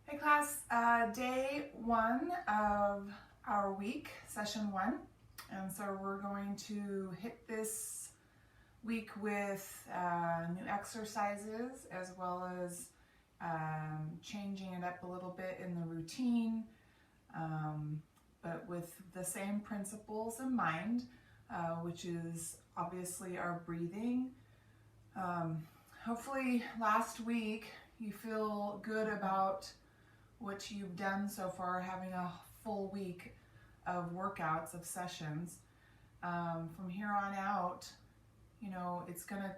Hey class, day one of our week, session one. And so we're going to hit this week with new exercises as well as changing it up a little bit in the routine, but with the same principles in mind, which is obviously our breathing. Hopefully last week you feel good about what you've done so far, having a full week of workouts, of sessions. From here on out, you know, it's gonna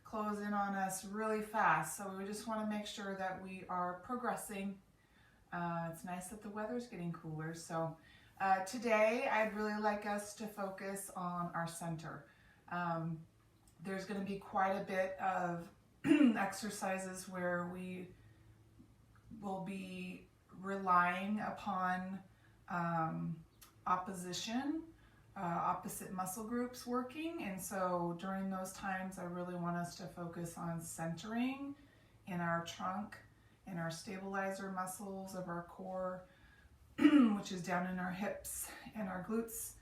close in on us really fast. So we just wanna make sure that we are progressing. It's nice that the weather's getting cooler. So today I'd really like us to focus on our center. There's gonna be quite a bit of exercises where we will be relying upon opposite muscle groups working, and so during those times I really want us to focus on centering in our trunk and our stabilizer muscles of our core, which is down in our hips and our glutes.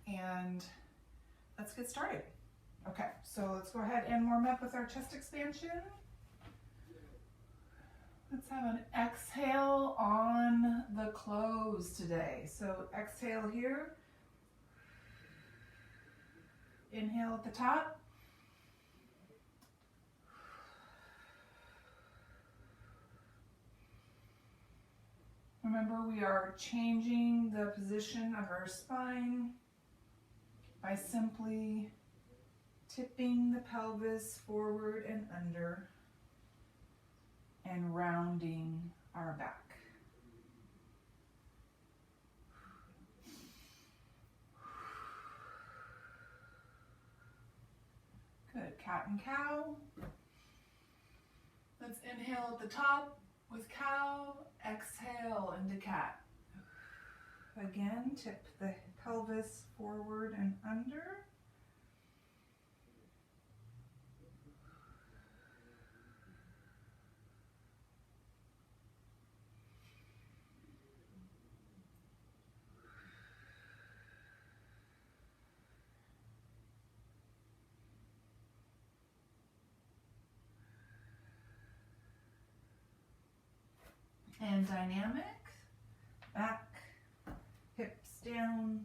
And let's get started. Okay, so let's go ahead and warm up with our chest expansion. Let's have an exhale on the close today. So exhale here. Inhale at the top. Remember, we are changing the position of our spine by simply tipping the pelvis forward and under and rounding our back. Good, cat and cow. Let's inhale at the top with cow, exhale into cat. Again, tip the pelvis forward and under. And dynamic, back, hips down.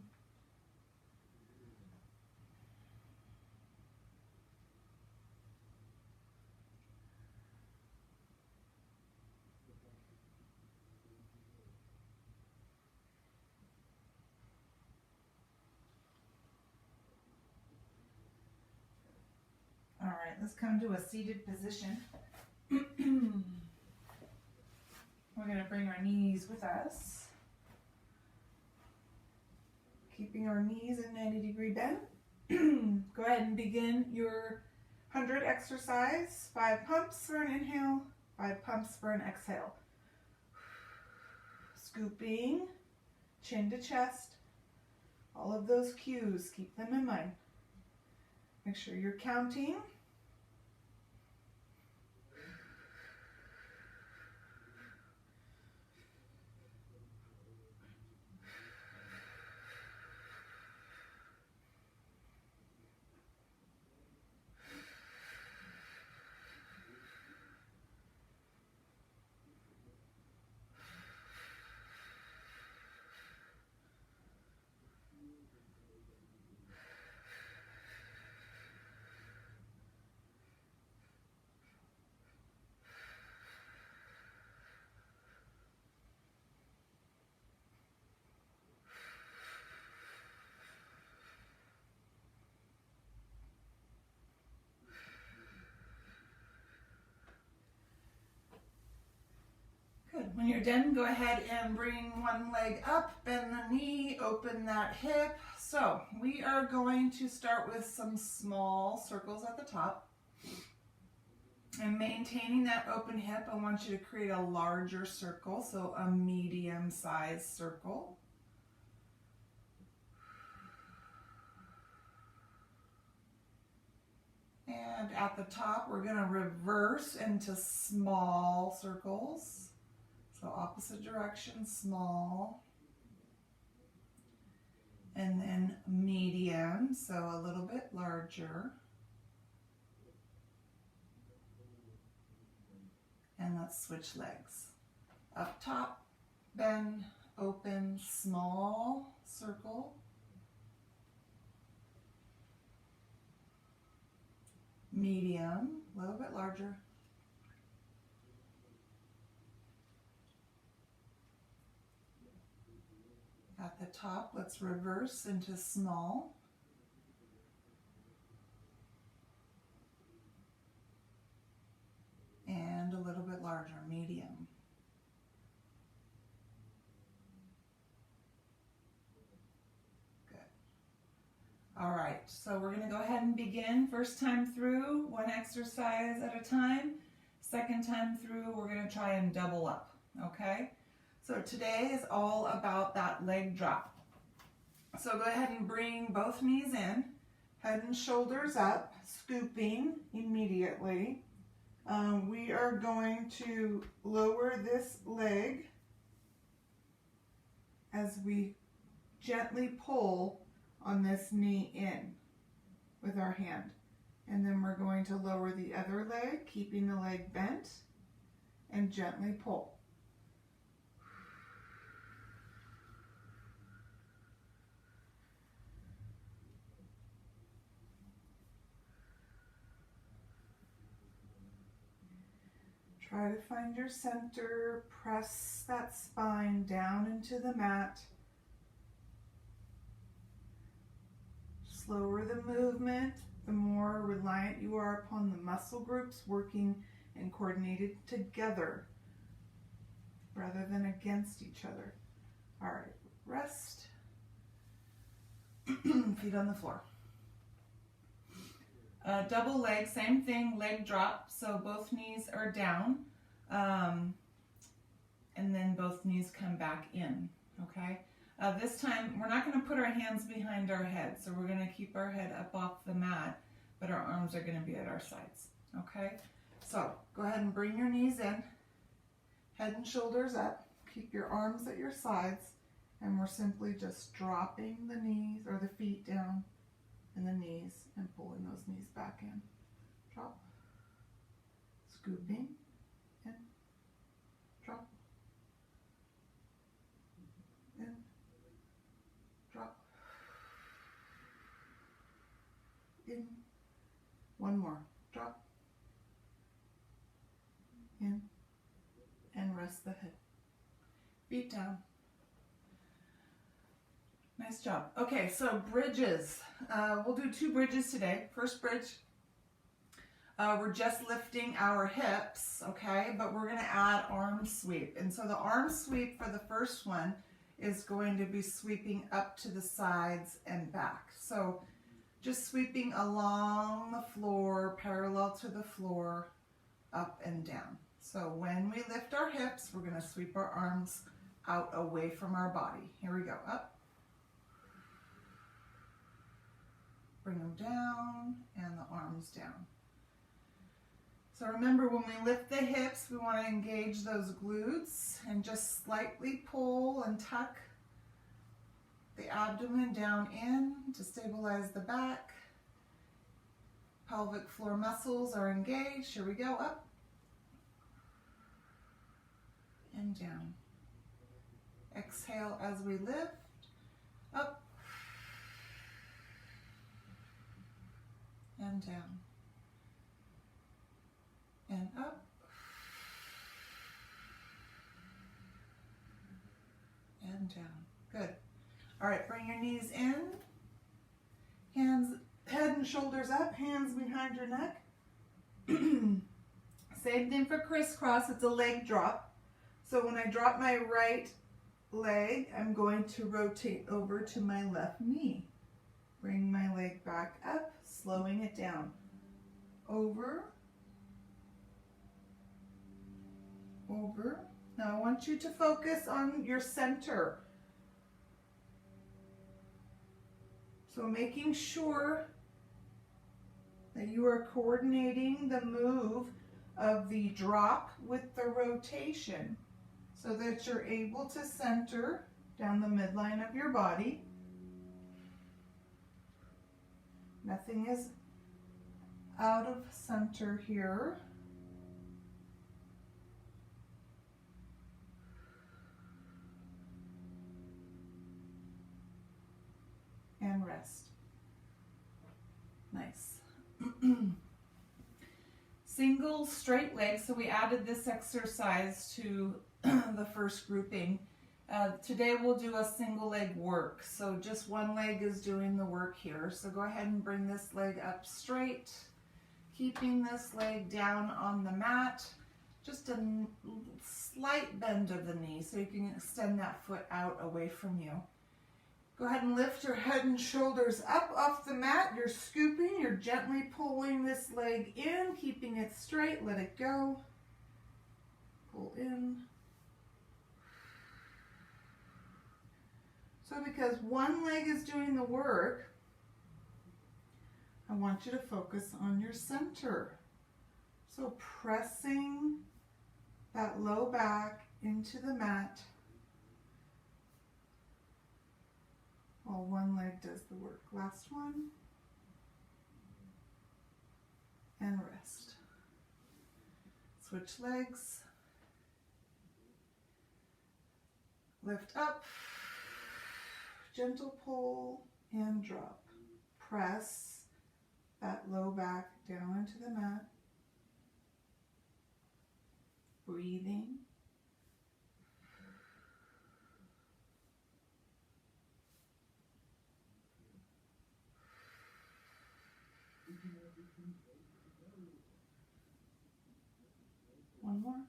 All right, let's come to a seated position. We're going to bring our knees with us, keeping our knees in 90-degree bend. Go ahead and begin your 100 exercise. 5 pumps for an inhale, 5 pumps for an exhale. Scooping, chin to chest, all of those cues, keep them in mind. Make sure you're counting. When you're done, go ahead and bring one leg up, bend the knee, open that hip. So we are going to start with some small circles at the top. And maintaining that open hip, I want you to create a larger circle, so a medium-sized circle. And at the top, we're gonna reverse into small circles. So opposite direction, small. And then medium, so a little bit larger. And let's switch legs. Up top, bend, open, small circle. Medium, a little bit larger. At the top, let's reverse into small. And a little bit larger, medium. Good. All right, so we're gonna go ahead and begin. First time through, one exercise at a time. Second time through, we're gonna try and double up, okay? So today is all about that leg drop. So go ahead and bring both knees in, head and shoulders up, scooping immediately. We are going to lower this leg as we gently pull on this knee in with our hand. And then we're going to lower the other leg, keeping the leg bent, and gently pull. Try to find your center, press that spine down into the mat. Slower the movement, the more reliant you are upon the muscle groups working and coordinated together rather than against each other. All right, rest. Feet on the floor. Double leg, same thing, leg drop, so both knees are down, and then both knees come back in, okay? This time, we're not going to put our hands behind our head, so we're going to keep our head up off the mat, but our arms are going to be at our sides, okay? So, go ahead and bring your knees in, head and shoulders up, keep your arms at your sides, and we're simply just dropping the knees, or the feet down, and the knees, and pulling those knees back in. Drop, scooping, in, drop, in, drop, in, one more, drop, in, and rest the head. Feet down. Nice job. Okay, so bridges. We'll do 2 bridges today. First bridge, we're just lifting our hips, okay? But we're going to add arm sweep. And so the arm sweep for the first one is going to be sweeping up to the sides and back. So just sweeping along the floor, parallel to the floor, up and down. So when we lift our hips, we're going to sweep our arms out away from our body. Here we go. Up. Bring them down and the arms down. So remember, when we lift the hips, we want to engage those glutes and just slightly pull and tuck the abdomen down in to stabilize the back. Pelvic floor muscles are engaged. Here we go. Up and down. Exhale as we lift. Up and down, and up, and down. Good. All right, bring your knees in, hands, head and shoulders up, hands behind your neck. Same thing for crisscross, it's a leg drop. So when I drop my right leg, I'm going to rotate over to my left knee. Bring my leg back up, slowing it down. Over, over. Now I want you to focus on your center. So making sure that you are coordinating the move of the drop with the rotation so that you're able to center down the midline of your body. Nothing is out of center here. And rest. Nice. Single straight legs. So we added this exercise to the first grouping. Today we'll do a single leg work. So just one leg is doing the work here. So go ahead and bring this leg up straight, keeping this leg down on the mat. Just a slight bend of the knee so you can extend that foot out away from you. Go ahead and lift your head and shoulders up off the mat. You're scooping, you're gently pulling this leg in, keeping it straight. Let it go. Pull in. So because one leg is doing the work, I want you to focus on your center. So pressing that low back into the mat while one leg does the work. Last one. And rest. Switch legs. Lift up. Gentle pull and drop. Press that low back down into the mat. Breathing. One more.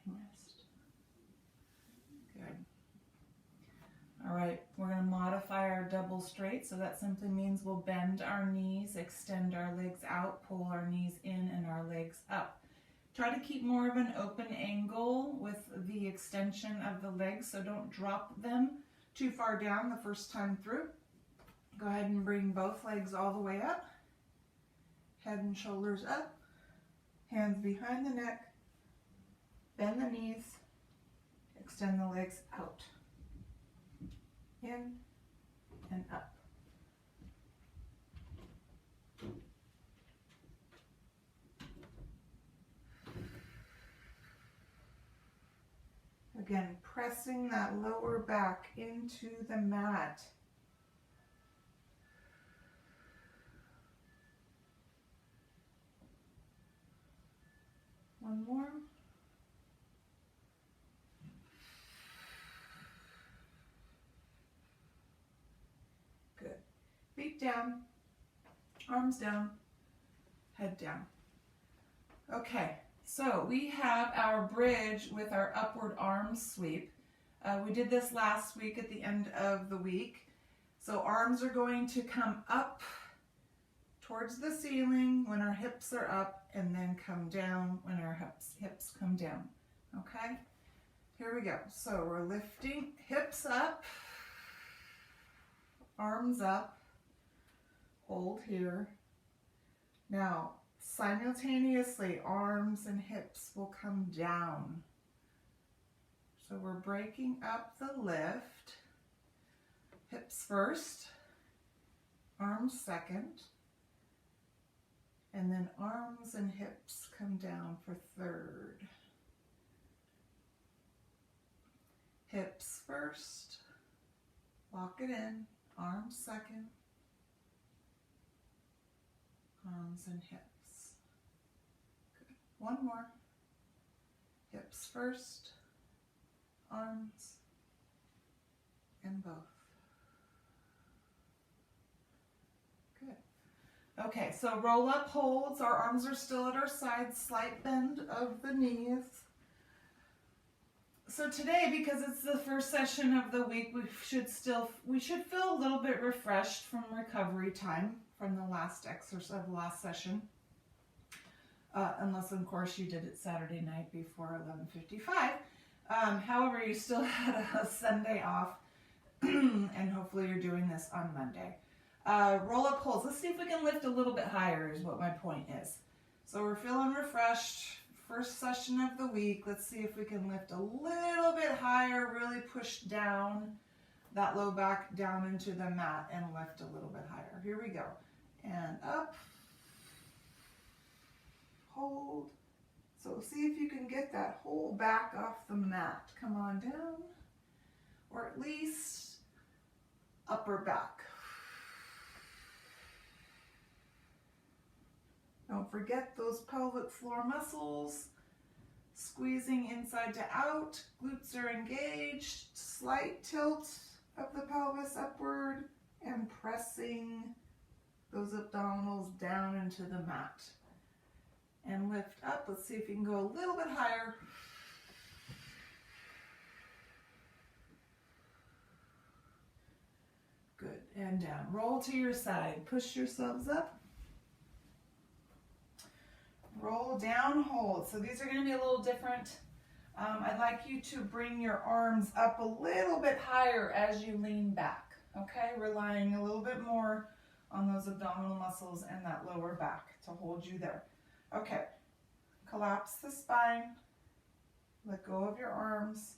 And rest. Good. All right, we're going to modify our double straight. So that simply means we'll bend our knees, extend our legs out, pull our knees in and our legs up. Try to keep more of an open angle with the extension of the legs, so don't drop them too far down the first time through. Go ahead and bring both legs all the way up. Head and shoulders up, hands behind the neck, bend the knees, extend the legs out, in and up. Again, pressing that lower back into the mat. One more. Good. Feet down, arms down, head down. Okay, so we have our bridge with our upward arm sweep. We did this last week at the end of the week. So arms are going to come up towards the ceiling when our hips are up, and then come down when our hips come down. Okay, here we go. So we're lifting hips up, arms up, hold here. Now simultaneously arms and hips will come down. So we're breaking up the lift. Hips first, arms second. And then arms and hips come down for third. Hips first, lock it in, arms second, arms and hips. Good. One more. Hips first, arms, and both. Okay, so roll up holds. Our arms are still at our sides, slight bend of the knees. So today, because it's the first session of the week, we should feel a little bit refreshed from recovery time from the last exercise of the last session. Unless of course you did it Saturday night before 11:55. However, you still had a Sunday off, and hopefully you're doing this on Monday. Roll-up holds. Let's see if we can lift a little bit higher is what my point is. So we're feeling refreshed. First session of the week. Let's see if we can lift a little bit higher, really push down that low back down into the mat and lift a little bit higher. Here we go. And up. Hold. So see if you can get that whole back off the mat. Come on down. Or at least upper back. Don't forget those pelvic floor muscles. Squeezing inside to out. Glutes are engaged. Slight tilt of the pelvis upward. And pressing those abdominals down into the mat. And lift up. Let's see if you can go a little bit higher. Good. And down. Roll to your side. Push yourselves up. Roll down, hold. So these are going to be a little different. I'd like you to bring your arms up a little bit higher as you lean back. Okay, relying a little bit more on those abdominal muscles and that lower back to hold you there. Okay, collapse the spine. Let go of your arms.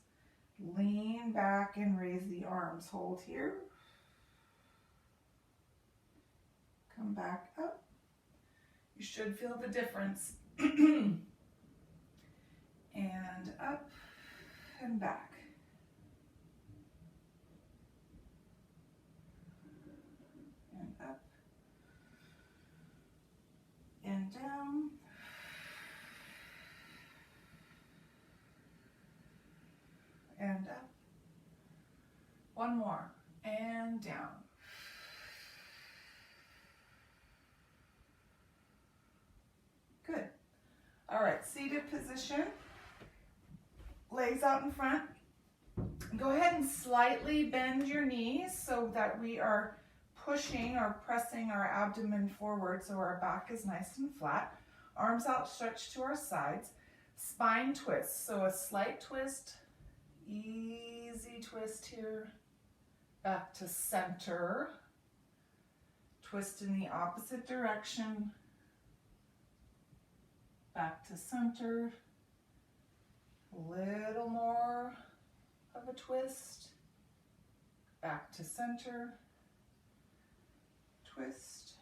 Lean back and raise the arms. Hold here. Come back up. You should feel the difference. And up and back. And up. And down. And up. One more. And down. Good. All right, seated position. Legs out in front. Go ahead and slightly bend your knees so that we are pushing or pressing our abdomen forward so our back is nice and flat. Arms outstretched to our sides. Spine twist. So a slight twist. Easy twist here. Back to center. Twist in the opposite direction. Back to center. A little more of a twist. Back to center. Twist.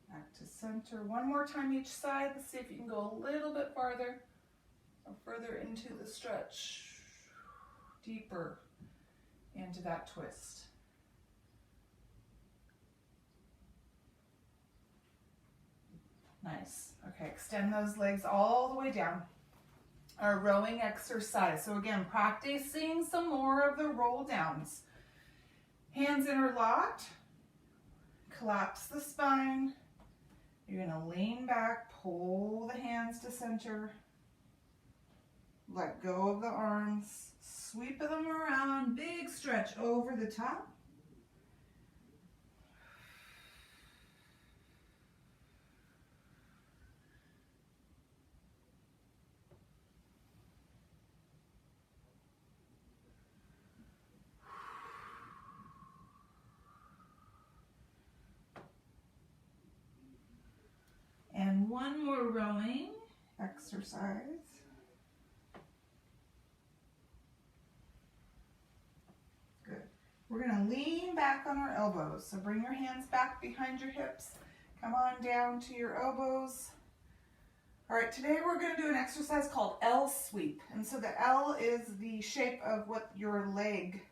Back to center. One more time each side. Let's see if you can go a little bit farther or further into the stretch. Deeper into that twist. Nice. Okay, extend those legs all the way down. Our rowing exercise. So again, practicing some more of the roll downs. Hands interlocked. Collapse the spine. You're going to lean back, pull the hands to center. Let go of the arms. Sweep them around. Big stretch over the top. And one more rowing exercise. Good. We're going to lean back on our elbows. So bring your hands back behind your hips. Come on down to your elbows. All right, today we're going to do an exercise called L sweep. And so the L is the shape of what your leg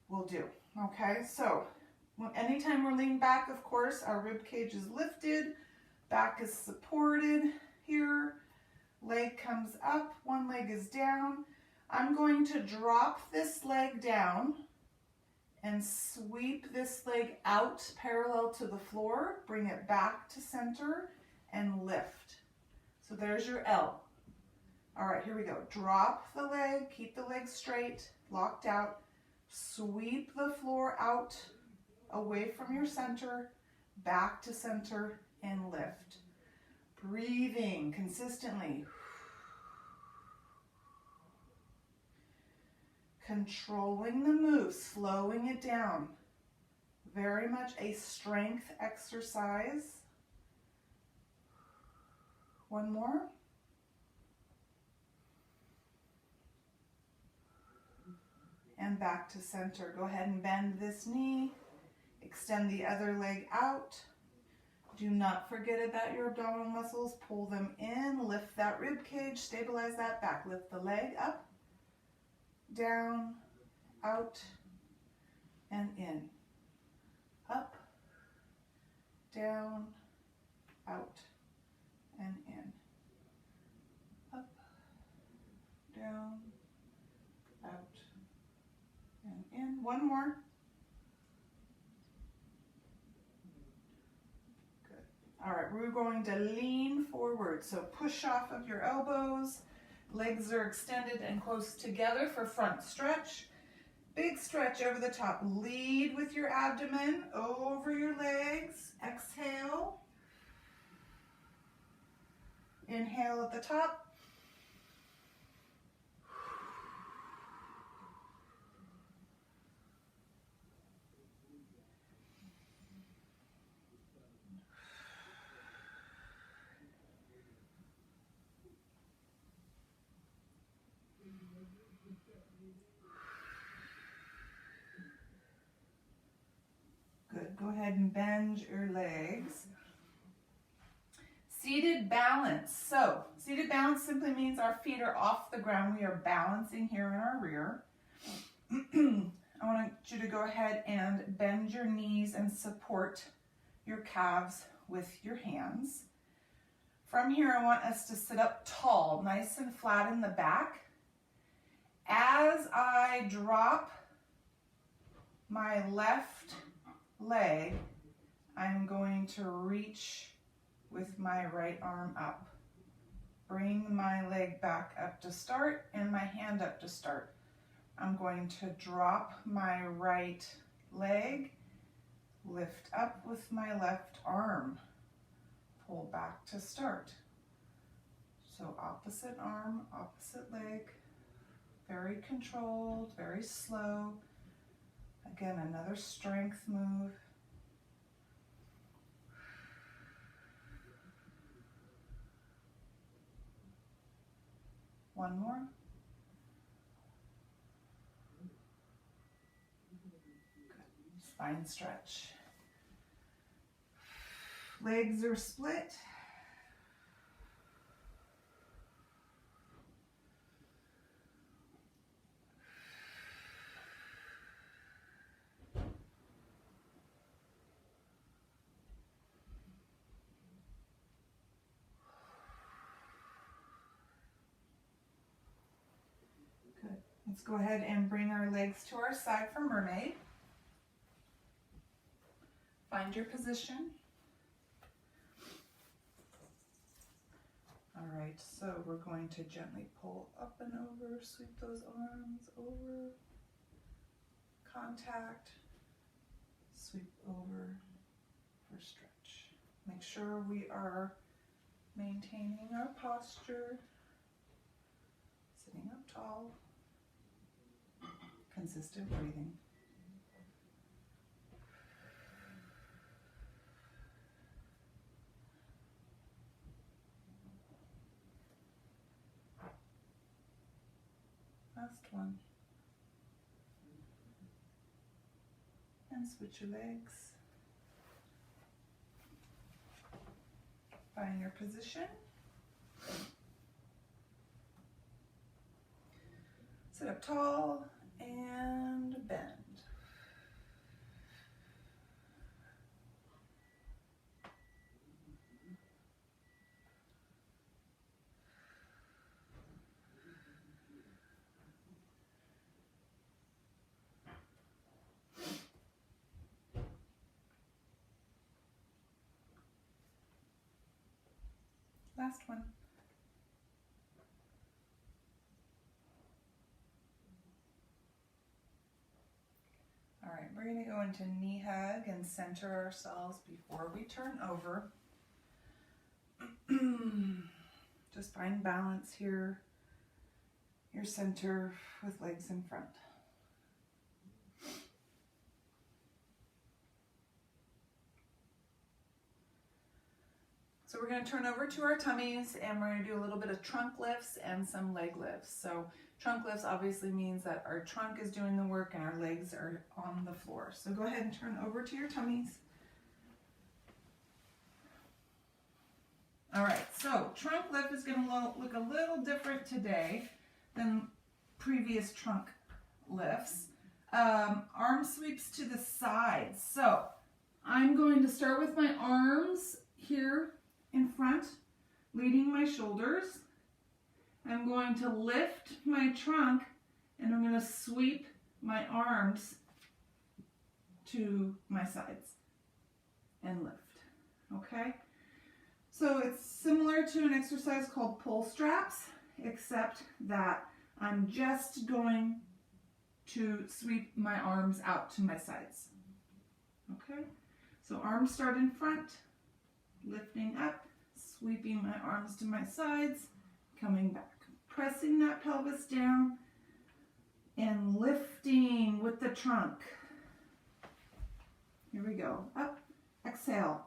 will do. Okay, so anytime we're leaning back, of course, our rib cage is lifted, back is supported here, leg comes up, one leg is down. I'm going to drop this leg down and sweep this leg out parallel to the floor, bring it back to center and lift. So there's your L. All right, here we go. Drop the leg, keep the leg straight, locked out, sweep the floor out, away from your center, back to center, and lift. Breathing consistently. controlling the move, slowing it down. Very much a strength exercise. One more. And back to center. Go ahead and bend this knee. Extend the other leg out. Do not forget about your abdominal muscles. Pull them in. Lift that rib cage. Stabilize that back. Lift the leg up, down, out, and in. Up, down, out, and in. Up, down, out, and in. One more. Good. All right, we're going to lean forward. So push off of your elbows. Legs are extended and close together for front stretch. Big stretch over the top. Lead with your abdomen over your legs. Exhale. Inhale at the top. Good. Go ahead and bend your legs. Seated balance. So, seated balance simply means our feet are off the ground. We are balancing here in our rear. I want you to go ahead and bend your knees and support your calves with your hands. From here, I want us to sit up tall, nice and flat in the back. As I drop my left leg, I'm going to reach with my right arm up. Bring my leg back up to start and my hand up to start. I'm going to drop my right leg, lift up with my left arm, pull back to start. So opposite arm, opposite leg, very controlled, very slow. Again, another strength move. One more. Good. Spine stretch. Legs are split. Let's go ahead and bring our legs to our side for mermaid. Find your position. All right, so we're going to gently pull up and over, sweep those arms over, contact, sweep over for stretch. Make sure we are maintaining our posture, sitting up tall. Consistent breathing. Last one. And switch your legs. Find your position. Sit up tall and bend. Last one. All right, we're going to go into knee hug and center ourselves before we turn over. Just find balance here, your center with legs in front. So we're going to turn over to our tummies and we're going to do a little bit of trunk lifts and some leg lifts. So trunk lifts obviously means that our trunk is doing the work and our legs are on the floor. So go ahead and turn over to your tummies. All right, so trunk lift is going to look a little different today than previous trunk lifts. Arm sweeps to the sides. So I'm going to start with my arms here in front, leading my shoulders. I'm going to lift my trunk and I'm going to sweep my arms to my sides and lift, okay? So it's similar to an exercise called pull straps, except that I'm just going to sweep my arms out to my sides, okay? So arms start in front, lifting up, sweeping my arms to my sides, coming back, pressing that pelvis down, and lifting with the trunk. Here we go. Up, exhale.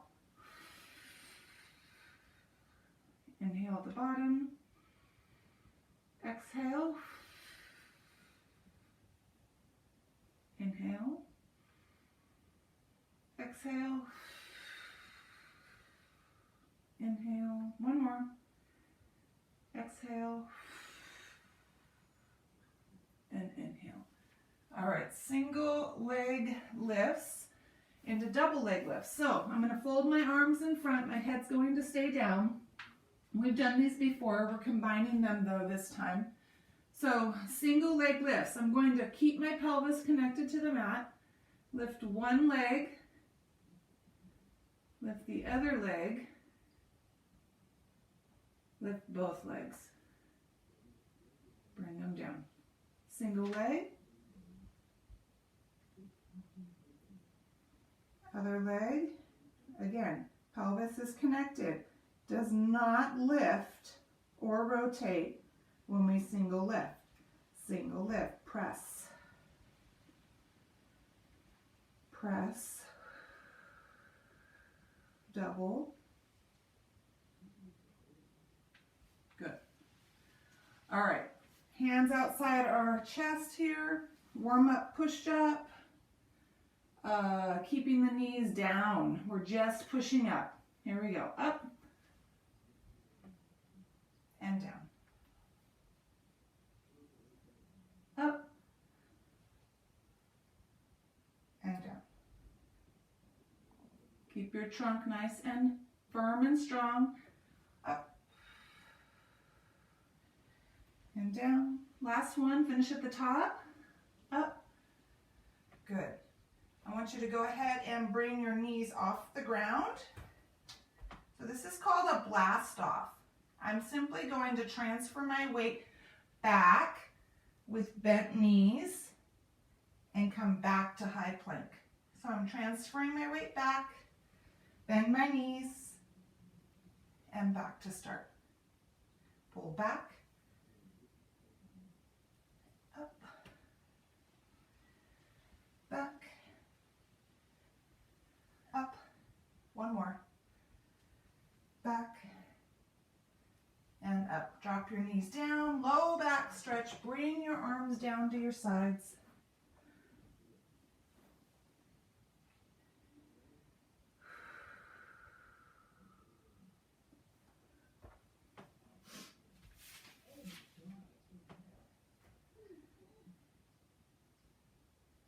Inhale at the bottom. Exhale. Inhale. Exhale. Inhale. One more. Exhale. And inhale. All right, single leg lifts into double leg lifts. So I'm going to fold my arms in front. My head's going to stay down. We've done these before. We're combining them though this time. So single leg lifts. I'm going to keep my pelvis connected to the mat. Lift one leg. Lift the other leg. Lift both legs. Bring them down. Single leg. Other leg. Again, pelvis is connected. Does not lift or rotate when we single lift. Single lift. Press. Press. Double. Good. All right. Hands outside our chest here. Warm up push-up. Keeping the knees down. We're just pushing up. Here we go. Up and down. Up and down. Keep your trunk nice and firm and strong. Up and down. Last one, finish at the top. Up. Good. I want you to go ahead and bring your knees off the ground. So this is called a blast off. I'm simply going to transfer my weight back with bent knees and come back to high plank. So I'm transferring my weight back, bend my knees, and back to start. Pull back, up, back, up, one more, back, and up. Drop your knees down, low back stretch, bring your arms down to your sides.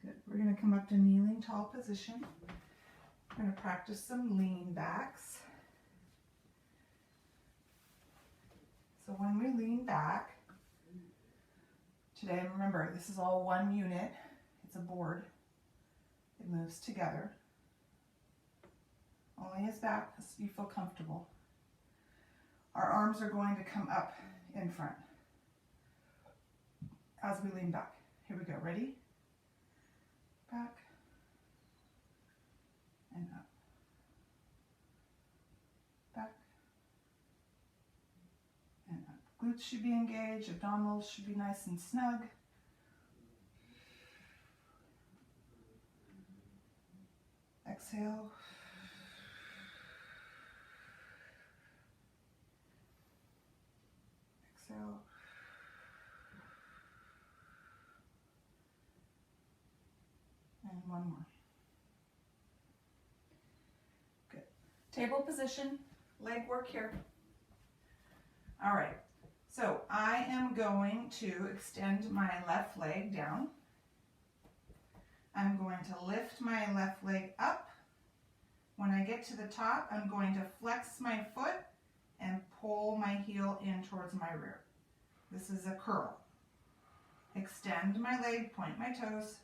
Good. We're going to come up to kneeling tall position. We're going to practice some lean backs. So when we lean back, today, remember, this is all one unit. It's a board. It moves together. Only as back as you feel comfortable. Our arms are going to come up in front as we lean back. Here we go. Ready? Back and up. Back and up. Glutes should be engaged. Abdominals should be nice and snug. Exhale. Exhale. And one more. Good. Table position, leg work here. All right. So I am going to extend my left leg down. I'm going to lift my left leg up. When I get to the top, I'm going to flex my foot and pull my heel in towards my rear. This is a curl. Extend my leg, point my toes,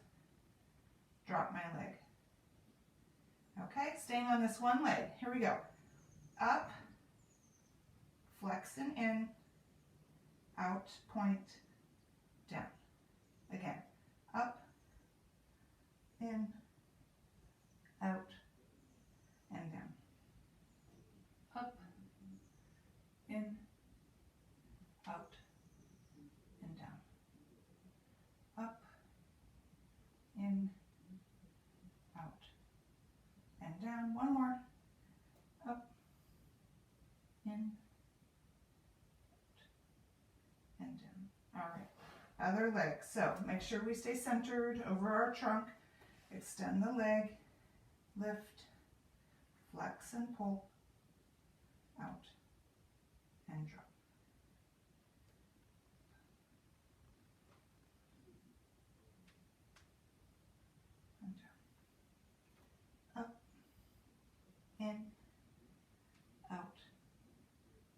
drop my leg. Okay, staying on this one leg. Here we go. Up, flex and in, out, point, down. Again, up, in, out, and down. Up, in, out, and down. Up, in, out, and down. One more. Up, in, out, and down. All right. Other leg. So make sure we stay centered over our trunk. Extend the leg, lift, flex and pull, out, and drop. And down. Up, in, out,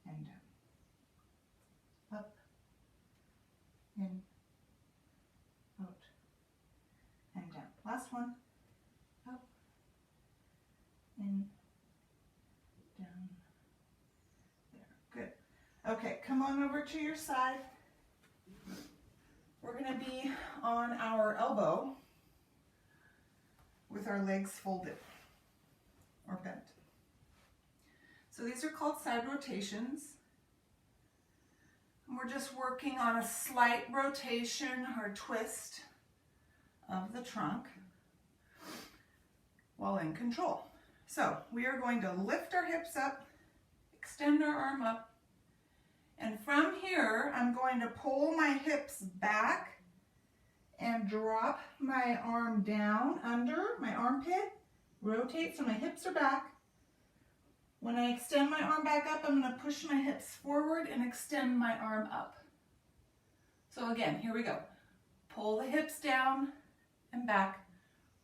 and down. Up, in, out, and down. Last one. Up, in, down, there. Good. Okay, come on over to your side. We're going to be on our elbow with our legs folded or bent. So these are called side rotations. And we're just working on a slight rotation or twist of the trunk while in control. So we are going to lift our hips up, extend our arm up, and from here I'm going to pull my hips back and drop my arm down under my armpit, rotate so my hips are back. When I extend my arm back up, I'm going to push my hips forward and extend my arm up. So again, here we go. Pull the hips down and back,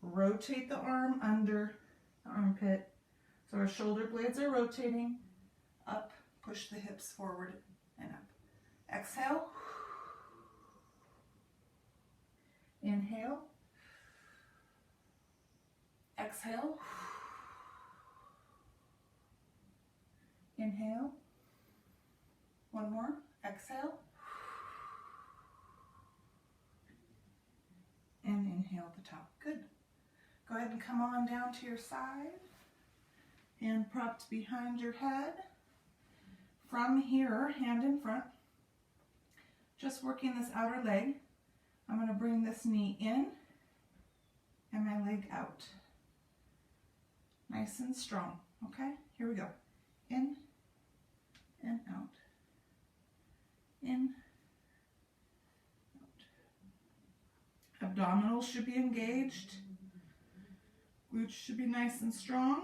rotate the arm under the armpit. So our shoulder blades are rotating, up, push the hips forward and up. Exhale. Inhale. Exhale. Inhale. One more. Exhale. And inhale at the top. Good. Go ahead and come on down to your side. Hand propped behind your head. From here, hand in front. Just working this outer leg. I'm going to bring this knee in and my leg out. Nice and strong. Okay? Here we go. In and out. In, out. Abdominals should be engaged. Glutes should be nice and strong.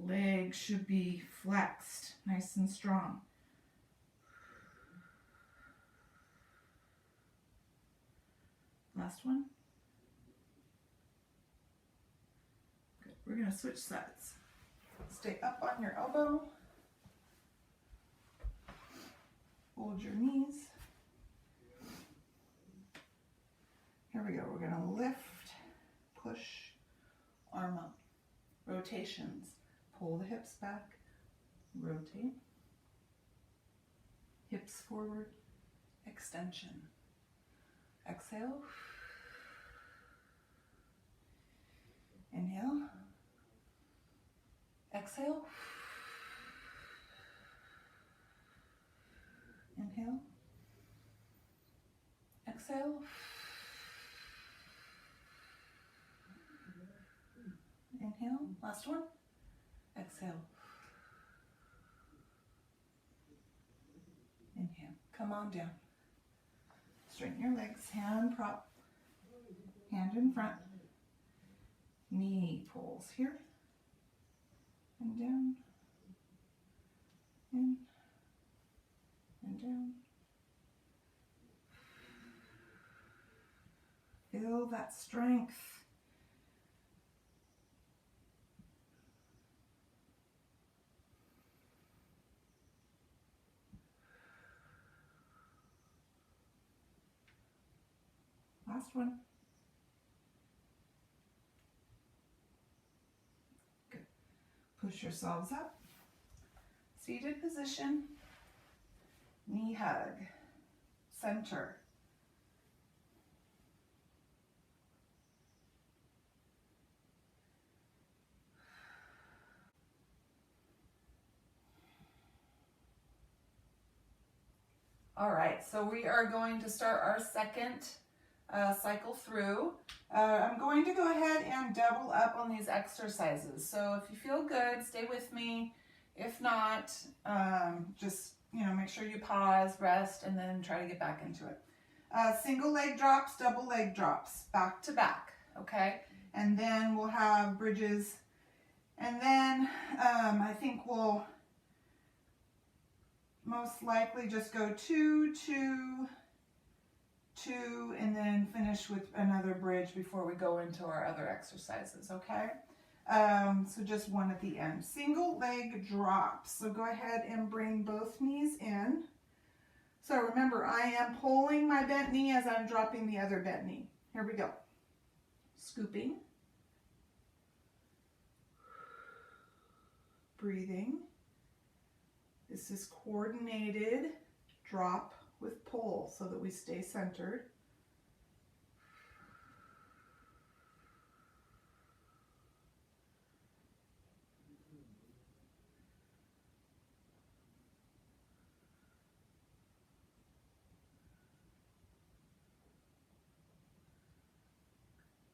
Legs should be flexed, nice and strong. Last one. Good. We're going to switch sides. Stay up on your elbow. Hold your knees. Here we go. We're going to lift, push, arm up. Rotations. Pull the hips back, rotate, hips forward, extension. Exhale. Inhale. Exhale. Inhale. Exhale. Inhale. Last one. Exhale. Come on down. Straighten your legs, hand prop, hand in front. Knee pulls here and down, in and down. Feel that strength. Last one. Good. Push yourselves up. Seated position. Knee hug. Center. All right, so we are going to start our second cycle through. I'm going to go ahead and double up on these exercises. So if you feel good, stay with me. If not, just make sure you pause, rest, and then try to get back into it. Single leg drops, double leg drops, back to back, okay? And then we'll have bridges. And then I think we'll most likely just go 2, 2, 2, and then finish with another bridge before we go into our other exercises, okay? So just one at the end. Single leg drops. So go ahead and bring both knees in. So remember, I am pulling my bent knee as I'm dropping the other bent knee. Here we go. Scooping. Breathing. This is coordinated drop with pull so that we stay centered.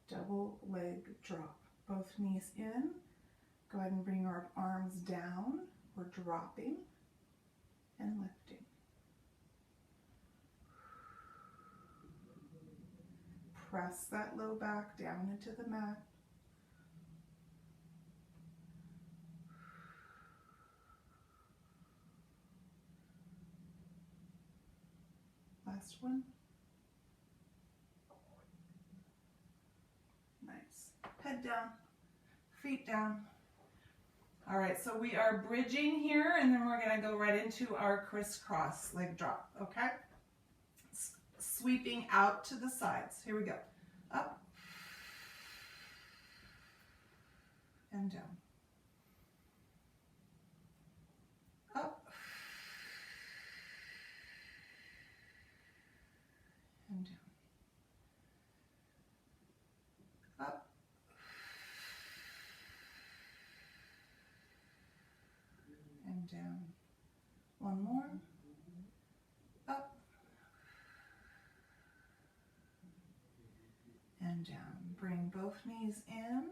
Double leg drop. Both knees in. Go ahead and bring our arms down. We're dropping and lifting. Press that low back down into the mat. Last one. Nice. Head down, feet down. All right, so we are bridging here, and then we're going to go right into our crisscross leg drop, okay? Sweeping out to the sides. Here we go. Up and down. Up and down. Up and down. One more. Up and down. Bring both knees in.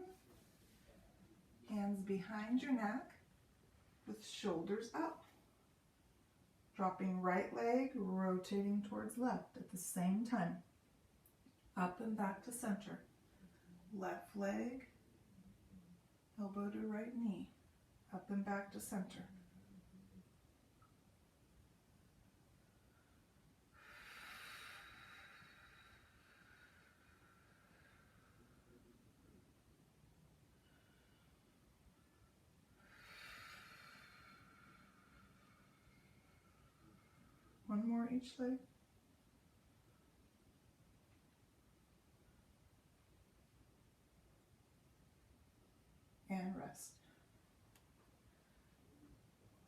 Hands behind your neck with shoulders up. Dropping right leg, rotating towards left at the same time. Up and back to center. Left leg, elbow to right knee. Up and back to center. One more each leg. And rest.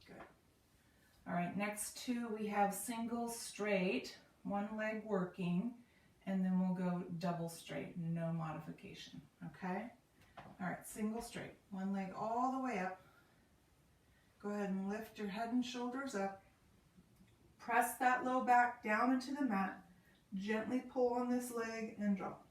Good. All right, next two we have single straight, one leg working, and then we'll go double straight, no modification, okay? All right, single straight, one leg all the way up. Go ahead and lift your head and shoulders up. Press that low back down into the mat. Gently pull on this leg and drop.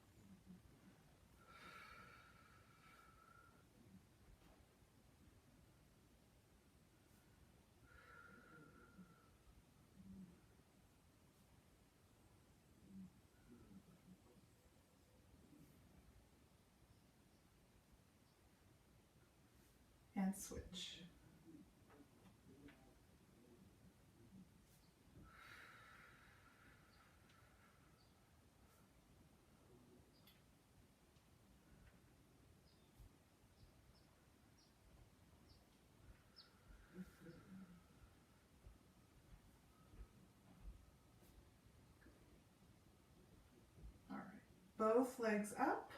and switch. All right, both legs up,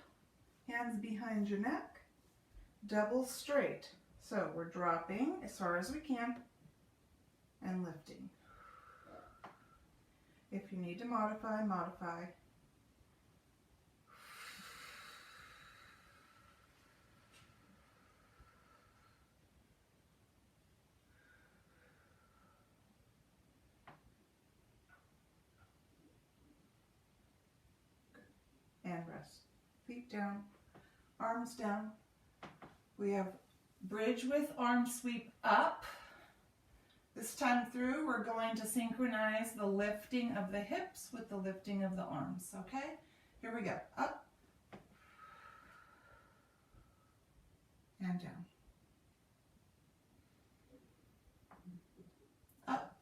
hands behind your neck, double straight. So we're dropping as far as we can and lifting. If you need to modify, modify. And rest. Feet down, arms down. We have bridge with arm sweep up. This time through, we're going to synchronize the lifting of the hips with the lifting of the arms, okay? Here we go. Up and down. Up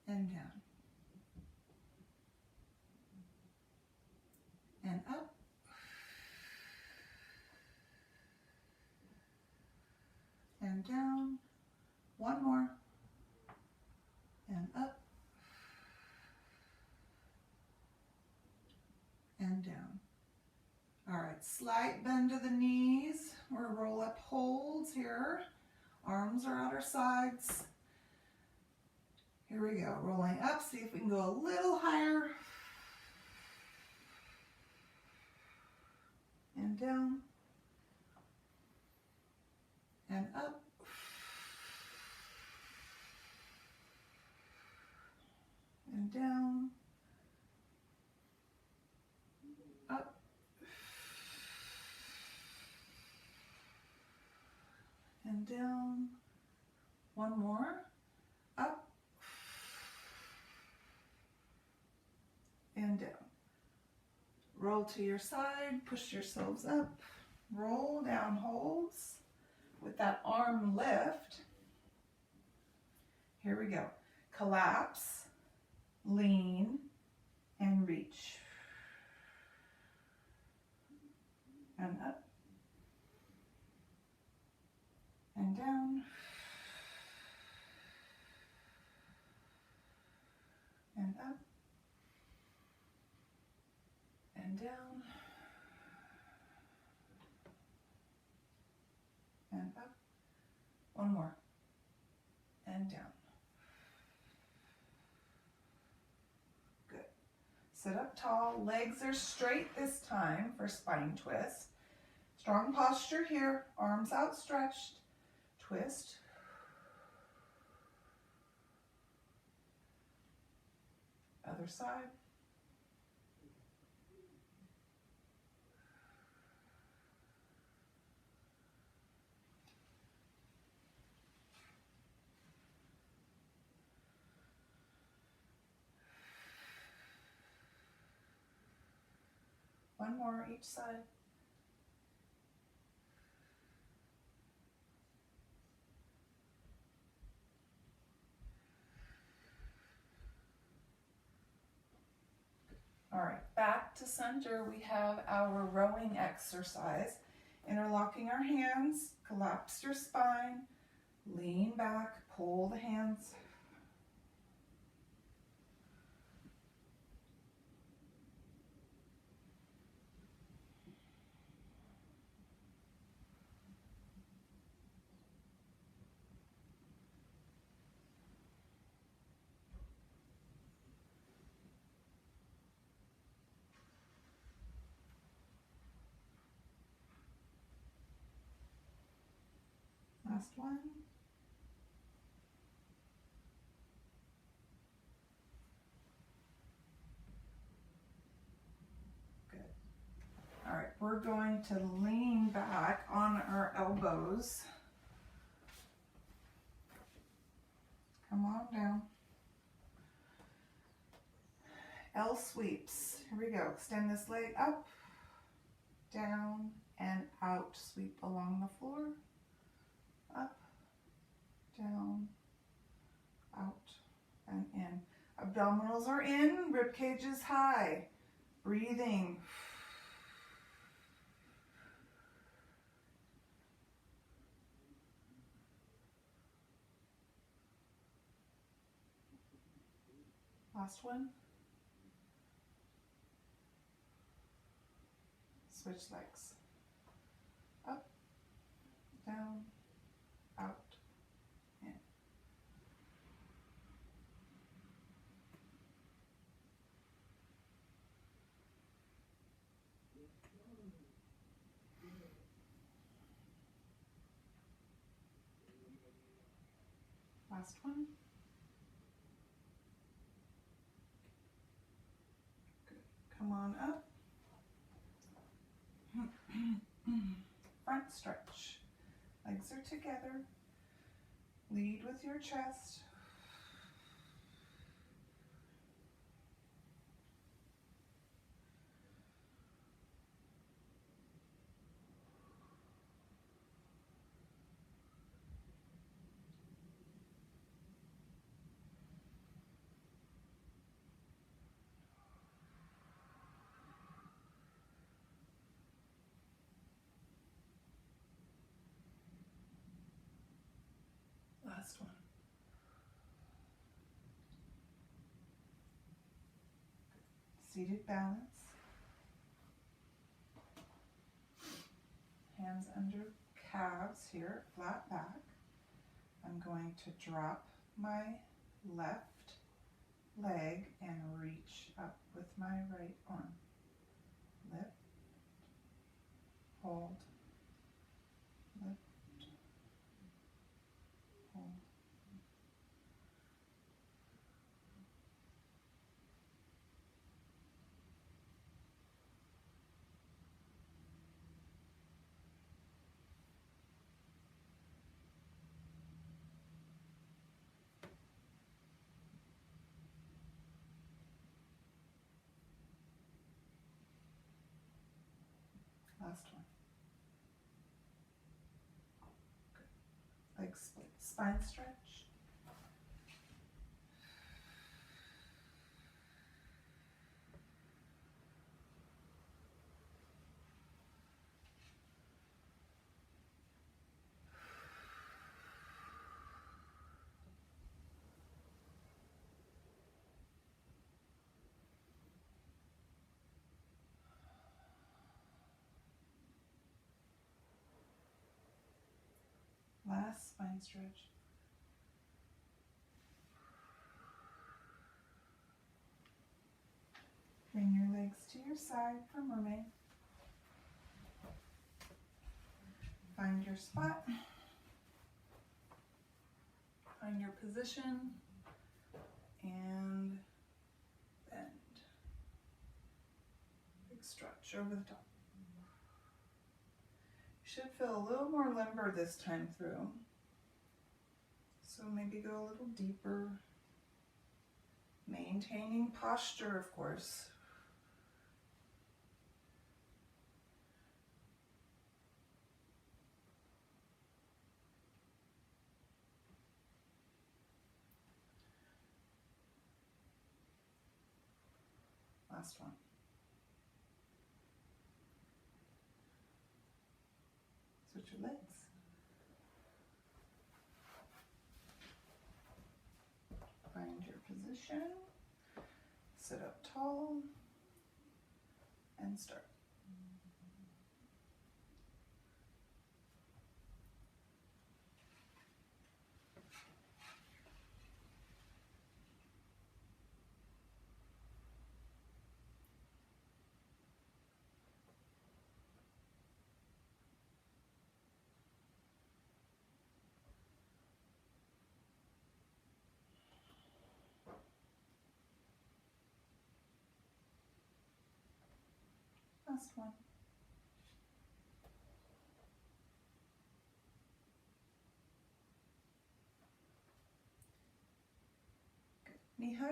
and down. And up. And down. One more. And up. And down. All right, slight bend to the knees. We're roll up holds here. Arms are at our sides. Here we go, rolling up. See if we can go a little higher. And down. And up. And down. Up. And down. One more. Up. And down. Roll to your side, push yourselves up, roll down holds with that arm lift. Here we go. Collapse, lean, and reach. And up. And down. And up. And down. And up. One more. And down. Good. Sit up tall. Legs are straight this time for spine twist. Strong posture here. Arms outstretched. Twist. Other side. One more each side. All right, back to center. We have our rowing exercise. Interlocking our hands, collapse your spine, lean back, pull the hands. Last one. Good. All right, we're going to lean back on our elbows. Come on down. L sweeps. Here we go. Extend this leg up. down, and out. Sweep along the floor, up, down, out, and in. Abdominals are in, rib cage is high. Breathing. Last one. Switch legs. Up, down, out, in. Last one. Good. Come on up. Front stretch. Legs are together. Lead with your chest. Last one. Seated balance. Hands under calves here, flat back. I'm going to drop my left leg and reach up with my right arm. Lift, hold, lift, hold. Last one. Good. Leg split. Spine stretch. Last spine stretch. Bring your legs to your side for mermaid. Find your spot. Find your position and bend. Big stretch over the top. You should feel a little more limber this time through. So maybe go a little deeper. Maintaining posture, of course. Last one. Switch your legs. Find your position. Sit up tall and start. Last one. Good. Knee hug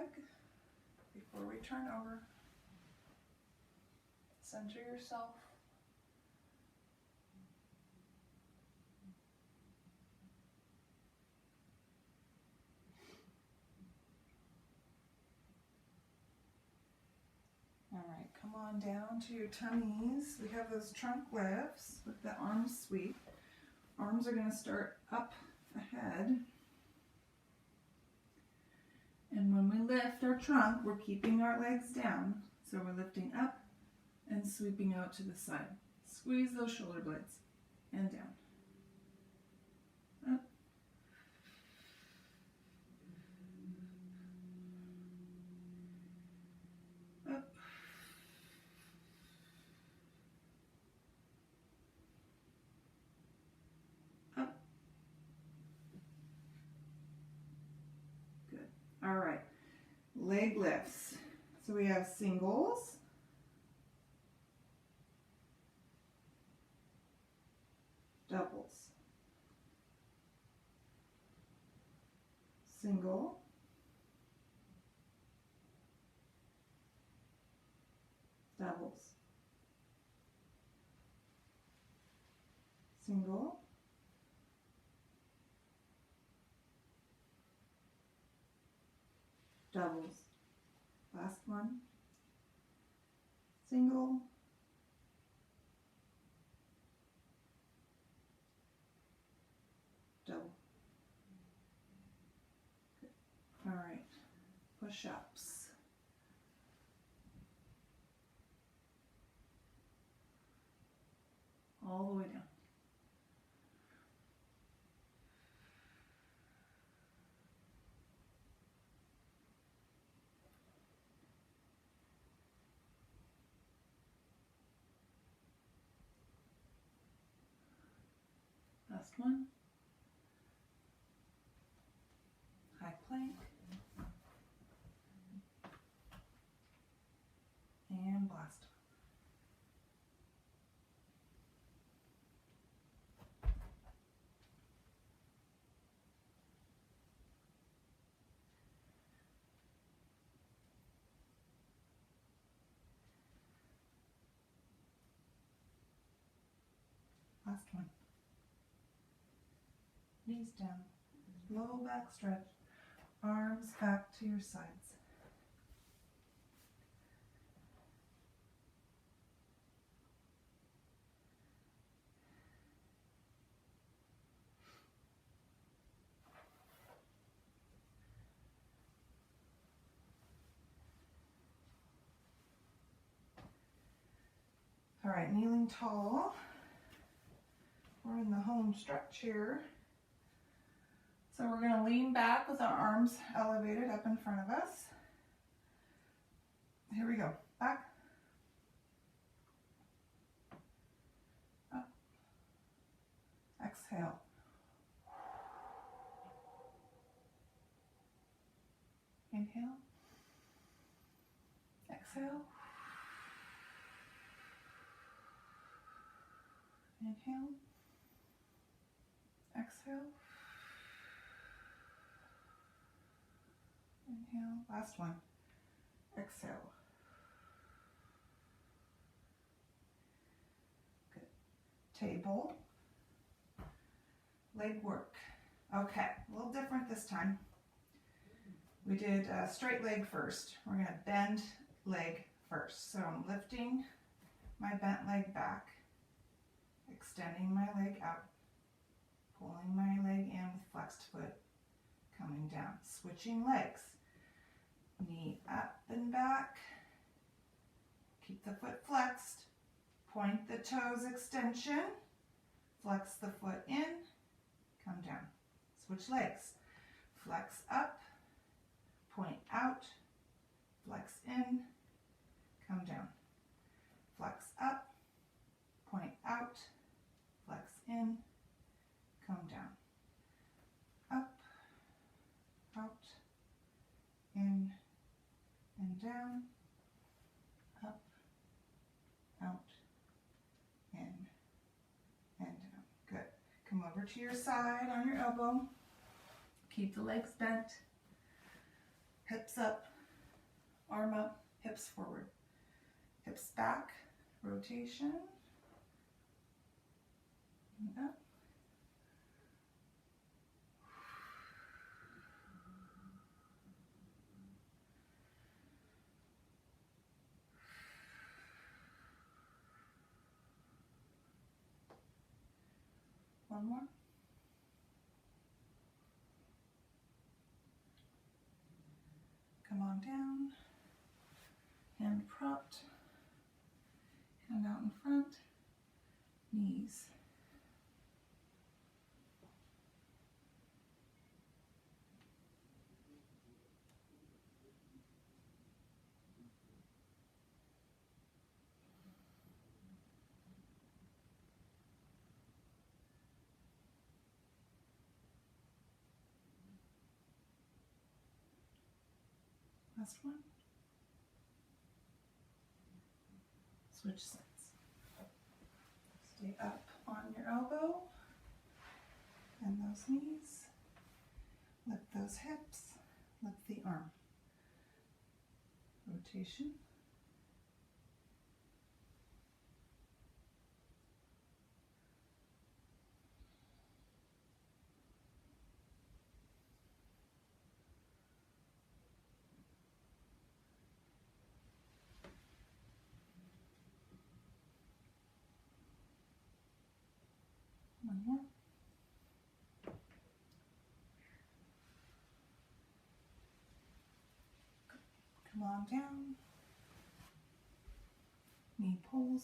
before we turn over. Center yourself. on down to your tummies. We have those trunk lifts with the arm sweep. Arms are going to start up ahead. And when we lift our trunk, we're keeping our legs down. So we're lifting up and sweeping out to the side. Squeeze those shoulder blades and down. Up. Up. Up. Good. All right. Leg lifts. So we have singles. Doubles. Single. Doubles. Single. Doubles. Last one. Single. Double. Good. All right. Push-ups. All the way down. Last one. High plank. And blast. Last one. Knees down, low back stretch, arms back to your sides. All right, kneeling tall. We're in the home stretch here. So we're going to lean back with our arms elevated up in front of us. Here we go. Back. Up. Exhale. Inhale. Exhale. Inhale. Exhale. Inhale. Last one. Exhale. Good. Table. Leg work. Okay, a little different this time. We did straight leg first. We're going to bend leg first. So I'm lifting my bent leg back, extending my leg out, pulling my leg in with flexed foot, coming down, switching legs. Knee up and back, keep the foot flexed, point the toes extension, flex the foot in, come down. Switch legs, flex up, point out, flex in, come down. Flex up, point out, flex in, come down. Up, out, in, and down, up, out, in, and down. Good. Come over to your side on your elbow. Keep the legs bent. Hips up, arm up, hips forward. Hips back, rotation, and up. One more. Come on down. Hand propped. Hand out in front. Knees. Last one. Switch sides. Stay up on your elbow. Bend those knees. Lift those hips. Lift the arm. Rotation. One more. Come on down. Knee pulls.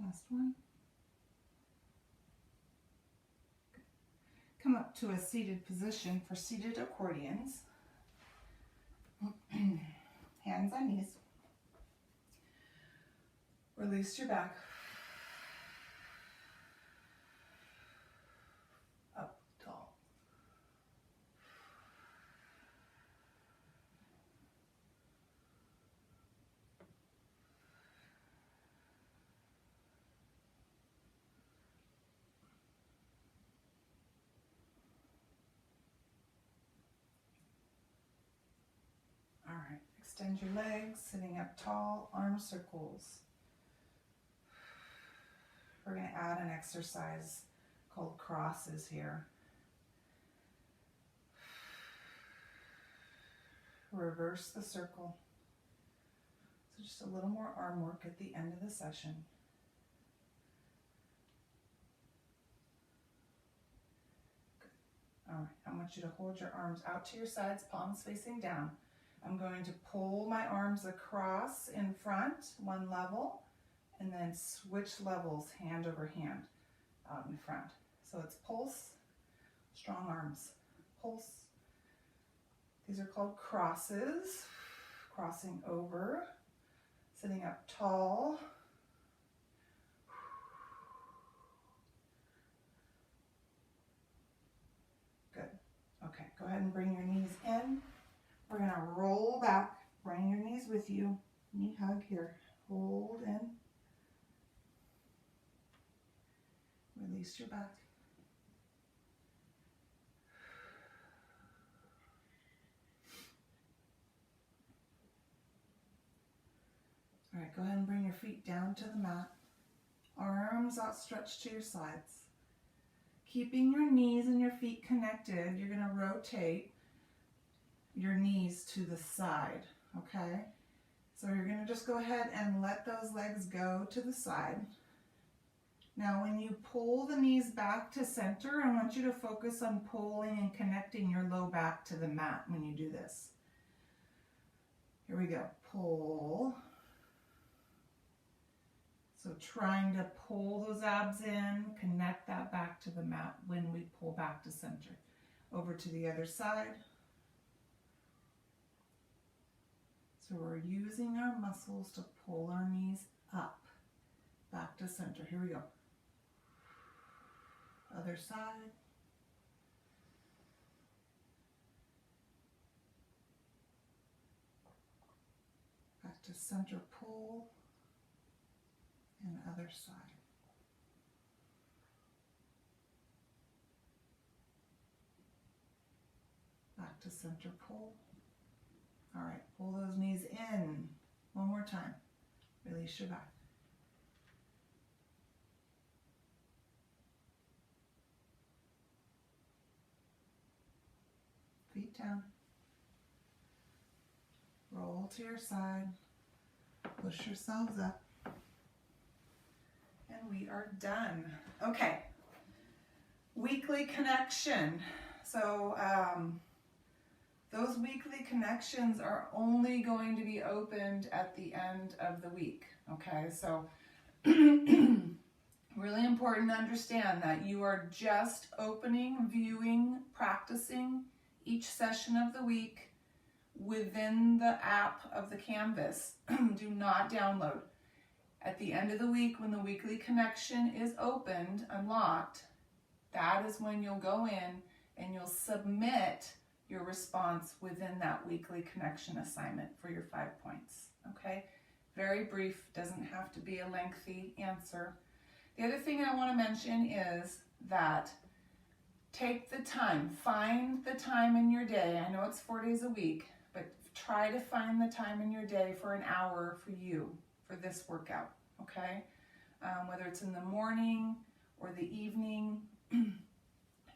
Last one. Come up to a seated position for seated accordions. Hands on knees. Release your back. Up tall. All right, extend your legs, sitting up tall, arm circles. We're going to add an exercise called crosses here. Reverse the circle. So just a little more arm work at the end of the session. Good. All right, I want you to hold your arms out to your sides, palms facing down. I'm going to pull my arms across in front, one level, and then switch levels, hand over hand, out in front. So it's pulse, strong arms, pulse. These are called crosses, crossing over, sitting up tall. Good. Okay, go ahead and bring your knees in. We're going to roll back, bring your knees with you, knee hug here, hold in, release your back. All right, go ahead and bring your feet down to the mat, arms outstretched to your sides. Keeping your knees and your feet connected, you're going to rotate your knees to the side, okay? So you're going to just go ahead and let those legs go to the side. Now when you pull the knees back to center, I want you to focus on pulling and connecting your low back to the mat when you do this. Here we go, pull. So trying to pull those abs in, connect that back to the mat when we pull back to center. Over to the other side. So we're using our muscles to pull our knees up, back to center. Here we go. Other side. Back to center, pull, and other side. Back to center, pull. All right, pull those knees in. One more time. Release your back. Feet down. Roll to your side. Push yourselves up. And we are done. Okay. Weekly connection. So those weekly connections are only going to be opened at the end of the week. Okay, so really important to understand that you are just opening, viewing, practicing each session of the week within the app of the Canvas. Do not download. At the end of the week, when the weekly connection is opened, unlocked, that is when you'll go in and you'll submit your response within that weekly connection assignment for your 5 points. Okay? Very brief, doesn't have to be a lengthy answer. The other thing I want to mention is that take the time, find the time in your day. I know it's 4 days a week, but try to find the time in your day for an hour for you, for this workout, okay? Whether it's in the morning or the evening,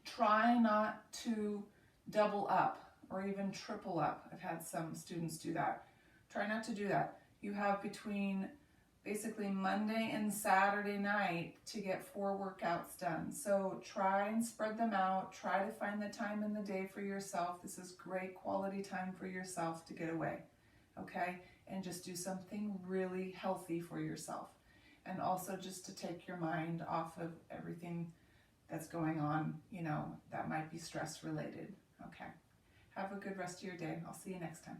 try not to double up or even triple up. I've had some students do that. Try not to do that. You have between basically Monday and Saturday night to get 4 workouts done. So try and spread them out. Try to find the time in the day for yourself. This is great quality time for yourself to get away, okay? And just do something really healthy for yourself. And also just to take your mind off of everything that's going on, you know, that might be stress related, okay? Have a good rest of your day. I'll see you next time.